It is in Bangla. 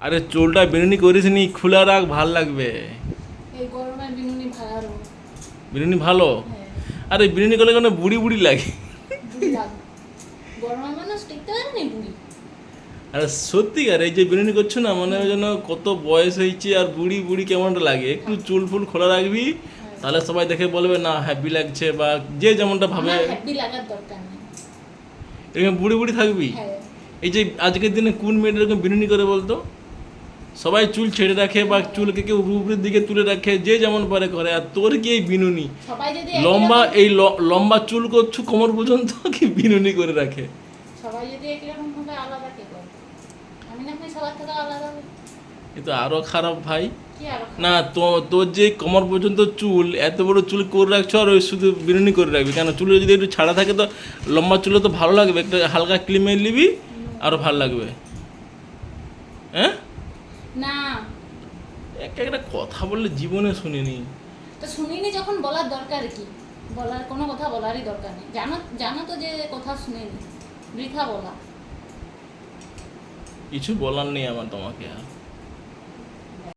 আরে চুলটা বিনুনি করিস নি, খোলা রাখ, ভাল লাগবে। এই গরমে বিনুনি ভালো। বিনুনি ভালো? হ্যাঁ, আরে বিনুনি করলে কোনো বুড়ি বুড়ি লাগে। বুড়ি লাগবে। গরমে মানুষ টিকতে পারে না বুড়ি। আরে সত্যিকার এই যে বিনুনি করছো না, মনে হয় যেন কত বয়স হয়েছে আর বুড়ি বুড়ি কেমনটা লাগে। একটু চুল ফুল খোলা রাখবি, তাহলে সবাই দেখে বলবে না হ্যাপি লাগছে, বা যে যেমনটা ভাবে। আমার হ্যাপি লাগার দরকার নেই। এরকম বুড়ি বুড়ি থাকবি। হ্যাঁ, এই যে আজকের দিনে কোন মেয়েটা এরকম বিনুনি করে বলতো? সবাই চুল ছেড়ে রাখে বা চুলকে কেউ উপরের দিকে তুলে রাখে, যে যেমন পারে করে। আর তোর কি এই বিনুনি সবাই যদি একই লম্বা, রকম- এই লম্বা চুল করছু কোমর পর্যন্ত, কি বিনুনি করে রাখে? সবাই যদি একই রকম ভাবে আলাদা কে করে? আমি না হয় সবার থেকে আলাদা হই। এ তো আরো খারাপ ভাই। কি আর না তো, তোর যে কোমর পর্যন্ত চুল, এত বড় চুল করে রাখছো, আর ওই শুধু বিনুনি করে রাখবি কেন? চুলে যদি একটু ছাড়া থাকে তো লম্বা চুলে তো ভালো লাগবে, একটা হালকা ক্লিমে নিবি, আরো ভালো লাগবে। হ্যাঁ, না, একটা কথা বললে জীবনে শুনিনি। তো শুনিনি যখন বলার দরকার কি? বলার কোনো কথা বলারই দরকার নেই। জানো জানো তো যে কথা শুনিনি, বৃথা বলা। কিছু বলার নেই আমার তোমাকে আর।